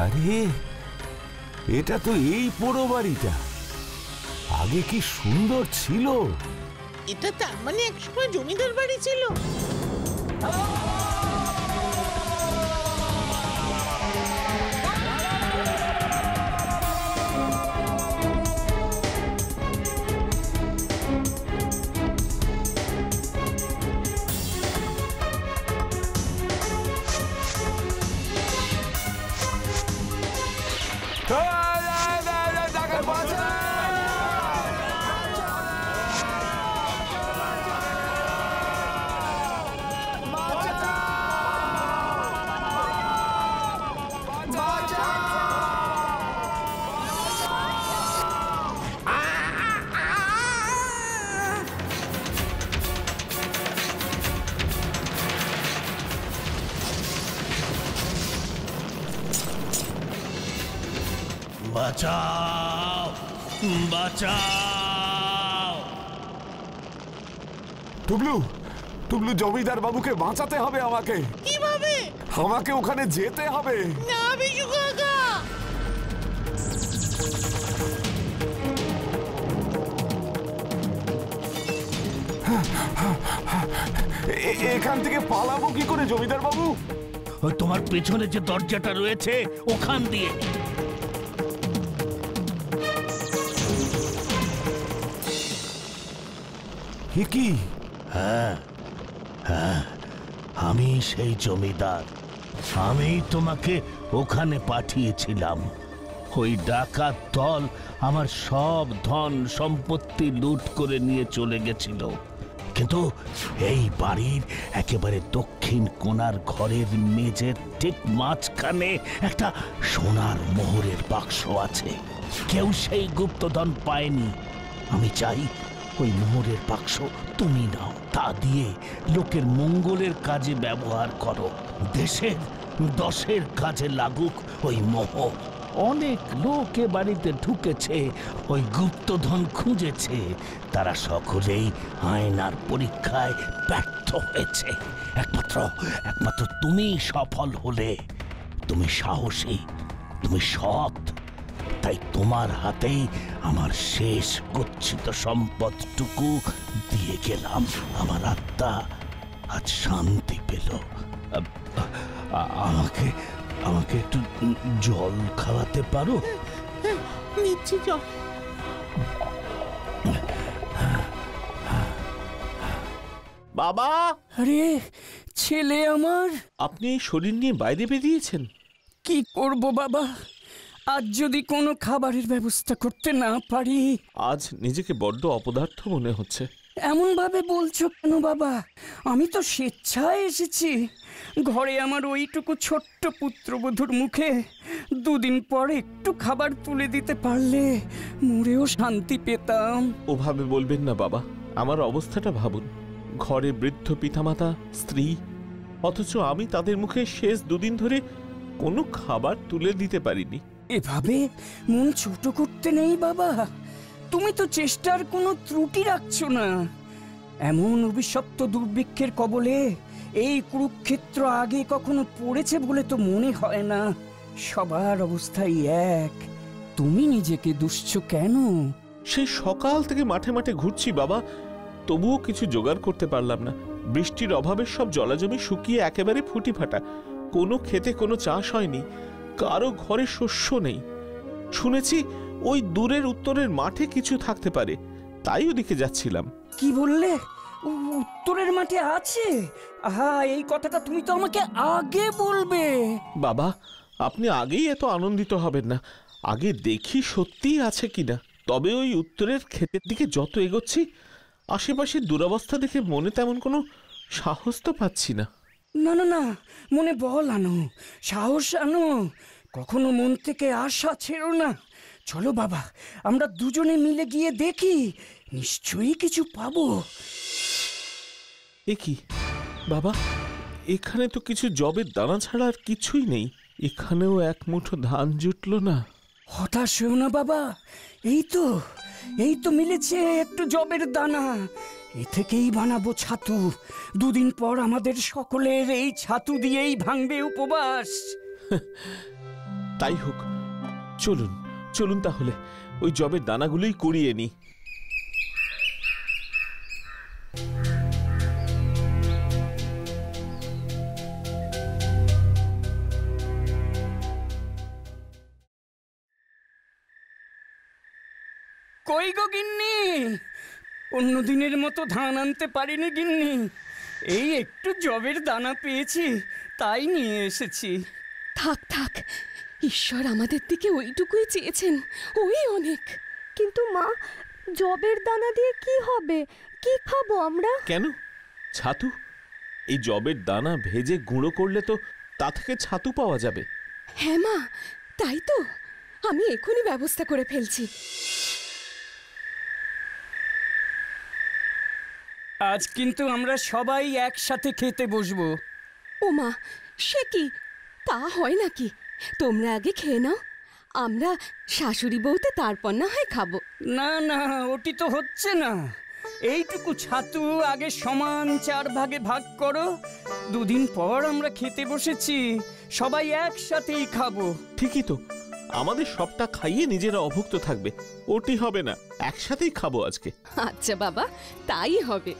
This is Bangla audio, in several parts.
আরে এটা তো এই পোড়ো বাড়িটা, আগে কি সুন্দর ছিল। এটা তার মানে একসময় জমিদার বাড়ি ছিল। বাঁচাও, বাঁচাও। টুকলু, টুকলু, জমিদার বাবুকে বাঁচাতে হবে আমাকে। কিভাবে? আমাকে ওখানে যেতে হবে। না বিশু কাকা, এখান থেকে পালাবো কি করে জমিদার বাবু? ওই তোমার পেছনে যে দরজাটা রয়েছে ওখান দিয়ে। কি? হ্যাঁ হ্যাঁ, আমি সেই জমিদার। আমি তোমাকে ওখানে পাঠিয়েছিলাম। ওই ডাকাত দল আমার সব ধন সম্পত্তি লুট করে নিয়ে চলে গেছিল, কিন্তু এই বাড়ির একেবারে দক্ষিণ কোণার ঘরের মেঝের ঠিক মাঝখানে একটা সোনার মোহরের বাক্স আছে। কেউ সেই গুপ্তধন পায়নি। আমি চাই ওই মোহরের বাক্স তুমি নাও, তা দিয়ে লোকের মঙ্গলের কাজে ব্যবহার করো। দেশের দশের কাজে লাগুক ওই মোহর। অনেক লোক এ বাড়িতে ঢুকেছে, ওই গুপ্তধন খুঁজেছে, তারা সকলেই আয়নার পরীক্ষায় ব্যর্থ হয়েছে। একমাত্র তুমি সফল হলে। তুমি সাহসী, তুমি সৎ, তাই তোমার হাতেই আমার শেষ গচ্ছিত সম্পদটুকু দিয়ে গেলাম। আমার আত্মা আজ শান্তি পেল। আমাকে আমাকে একটু জল খাওয়াতে পারো? নিচ্ছি জল। বাবা! আরে ছেলে আমার, আপনি এই শরীর নিয়ে বাইরে বেরিয়েছেন? কি করব বাবা, আজ যদি কোনো খাবারের ব্যবস্থা করতে না পারি। আজ নিজেকে বড্ড অপদার্থ মনে হচ্ছে। এমন ভাবে বলছো কেন বাবা? আমি তো স্বেচ্ছায় এসেছি। ঘরে আমার ওইটুকু ছোট্ট পুত্রবধূর মুখে দুদিন পর একটু খাবার তুলে দিতে পারলে মরেও শান্তি পেতাম। ওভাবে বলবেন না বাবা, আমার অবস্থাটা ভাবুন। ঘরে বৃদ্ধ পিতামাতা, স্ত্রী, অথচ আমি তাদের মুখে শেষ দুদিন ধরে কোনো খাবার তুলে দিতে পারিনি। এভাবে মন ছোট করতে নেই বাবা। তুমি তো চেষ্টার কোনো ত্রুটি রাখছো না। এমন অভিশপ্ত দুর্ভিক্ষের কবলে এই কুরুক্ষেত্র আগে কখনো পড়েছে বলে তো মনে হয় না। সবার অবস্থাই এক। তুমি নিজেকে দুষছো কেন? সেই সকাল থেকে মাঠে মাঠে ঘুরছি বাবা, তবুও কিছু জোগাড় করতে পারলাম না। বৃষ্টির অভাবে সব জলাজমি শুকিয়ে একেবারে ফুটি ফাটা। কোনো ক্ষেতে কোনো চাষ হয়নি, কারো ঘরে শস্য নেই। শুনেছি ওই দূরের উত্তরের মাঠে কিছু থাকতে পারে, তাই ওদিকে যাচ্ছিলাম। কি বললে? উত্তরের মাঠে আছে? আহা, এই কথাটা তুমি তো আমাকে আগে বলবে। বাবা, আপনি আগেই এত আনন্দিত হবেন না। আগে দেখি সত্যিই আছে কিনা। তবে ওই উত্তরের ক্ষেতের দিকে যত এগোচ্ছি, আশেপাশের দুরবস্থা দেখে মনে তেমন কোনো সাহস তো পাচ্ছি না। না না না, মনে বল আনো, সাহস আনো। কখনো মন থেকে আশা ছেড়ো না। চলো বাবা, আমরা দুজনে মিলে গিয়ে দেখি, নিশ্চয়ই কিছু পাবো। এ কি বাবা, এখানে তো কিছু জবের দানা ছাড়া আর কিছুই নেই। এখানেও এক মুঠো ধান জুটলো না। হতাশ হও না বাবা, এই তো মিলেছে একটু জবের দানা। এ থেকেই বানাবো ছাতু। দুদিন পর আমাদের সকলের এই ছাতু দিয়েই ভাঙবে উপবাস। তাই হোক, চলুন চলুন তাহলে ওই জবের দানাগুলোই কুড়িয়ে নি। কই গো গিন্নি, অন্যদিনের মতো ধান আনতে পারিনি গিন্নি। এই একটু জবের দানা পেয়েছি, তাই নিয়ে এসেছি। থাক থাক, ঈশ্বর আমাদের দিকে ওইটুকুই চেয়েছেন, ওই অনেক। কিন্তু মা, জবের দানা দিয়ে কি হবে? কি খাবো আমরা? কেন? ছাতু? এই জবের দানা ভেজে গুঁড়ো করলে তো তা থেকে ছাতু পাওয়া যাবে। হ্যাঁ মা, তাই তো, আমি এখনই ব্যবস্থা করে ফেলছি। আজ কিন্তু আমরা সবাই একসাথে খেতে বসবো। ও মা, সে কি? তা হয় নাকি? তোমরা আগে খেয়ে নাও, আমরা শাশুড়ি বউতে তারপর না হয় খাবো। না না, ওটি তো হচ্ছে না। এইটুকু ছাতু আগে সমান 4 ভাগে ভাগ করো। 2 দিন পর আমরা খেতে বসেছি, সবাই একসাথেই খাবো। ঠিকই তো, আমাদের সবটা খাইয়ে নিজেরা অভুক্ত থাকবে। ওটি হবে না, একসাথেই খাবো আজকে। আচ্ছা বাবা, তাই হবে।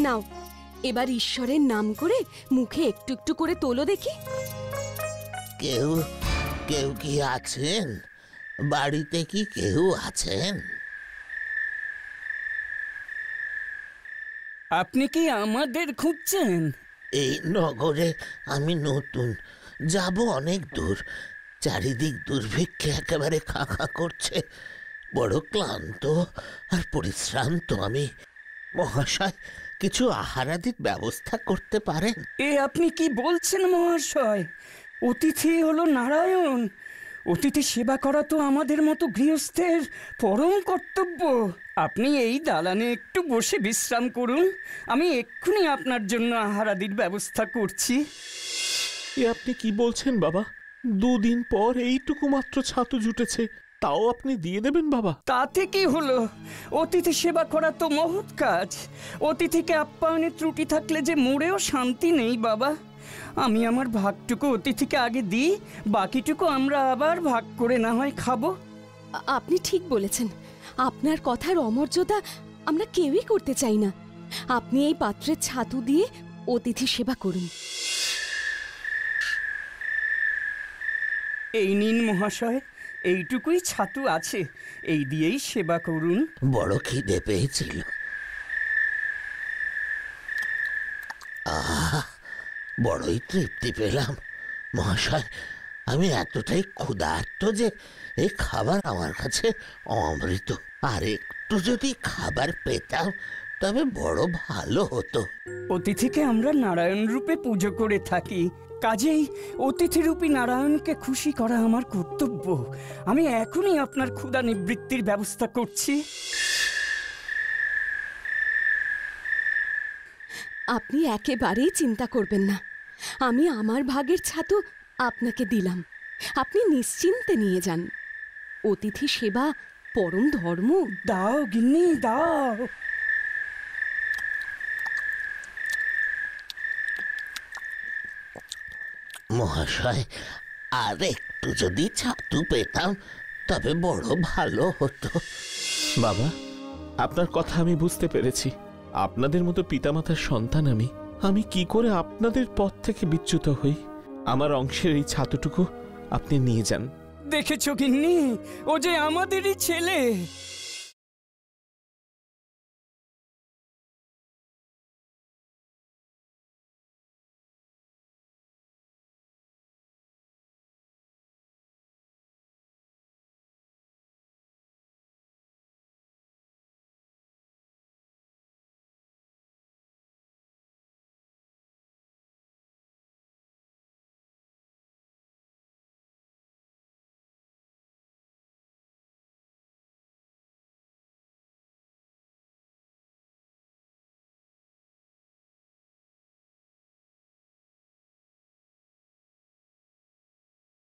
নাও, এবার ঈশ্বরের নাম করে মুখে একটু একটু করে তোলো দেখি। কেউ কেউ কি আছেন? বাড়িতে কি কেউ আছেন? আপনি কি আমাদের খুঁজছেন? এই নগরে আমি নতুন, যাব অনেক দূর। চারিদিক দুর্ভিক্ষে একেবারে খা খা করছে। বড় ক্লান্ত আর পরিশ্রান্ত আমি। মহাশয়, কিছু আহারাদির ব্যবস্থা করতে পারেন? এ আপনি কি বলছেন মহাশয়? অতিথি হলো নারায়ণ। অতিথি সেবা করা তো আমাদের মতো গৃহস্থের পরম কর্তব্য। আপনি এই দালানে একটু বসে বিশ্রাম করুন, আমি এক্ষুনি আপনার জন্য আহারাদির ব্যবস্থা করছি। এ আপনি কি বলছেন বাবা? 2 দিন পর এইটুকু মাত্র ছাতু জুটেছে, তাও আপনি দিয়ে দেবেন বাবা? তাতে কি হলো? অতিথি সেবা করা তো মহৎ কাজ। অতিথিকে আপ্যায়নে ত্রুটি থাকলে যে মরেও শান্তি নেই বাবা। আমি আমার ভাগটুকু অতিথিকে আগে দিই, বাকিটুকু আমরা আবার ভাগ করে না হয় খাবো। আপনি ঠিক বলেছেন, আপনার কথার অমর্যাদা আমরা কেউই করতে চাই না। আপনি এই পাত্রে ছাতু দিয়ে অতিথি সেবা করুন। এই নিন মহাশয়, এইটুকুই ছাতু আছে, এই দিয়েই সেবা করুন। বড় খিদে পেয়েছিল। বড়ই তৃপ্তি পেলাম। মহাশয়, আমি এতটাই ক্ষুধার্ত যে এই খাবার আমার কাছে অমৃত। আর একটু যদি খাবার পেতাম তবে বড় ভালো হতো। অতিথিকে আমরা নারায়ণ রূপে পুজো করে থাকি, কাজেই অতিথিরূপী নারায়ণকে খুশি করা আমার কর্তব্য। আমি এখনই আপনার ক্ষুধা নিবৃত্তির ব্যবস্থা করছি। আপনি একেবারেই চিন্তা করবেন না, আমি আমার ভাগের ছাতু আপনাকে দিলাম, আপনি নিশ্চিন্তে নিয়ে যান। অতিথি সেবা পরম ধর্ম। দাও গিন্নি, দাও। মহাশয়, আর একটু যদি ছাতু পেতাম তবে বড় ভালো হতো। বাবা, আপনার কথা আমি বুঝতে পেরেছি। আপনাদের মতো পিতামাতার সন্তান আমি কি করে আপনাদের পথ থেকে বিচ্যুত হই? আমার অংশের এই ছাতুটুকু আপনি নিয়ে যান। দেখেছো গিন্নি, ও যে আমাদেরই ছেলে।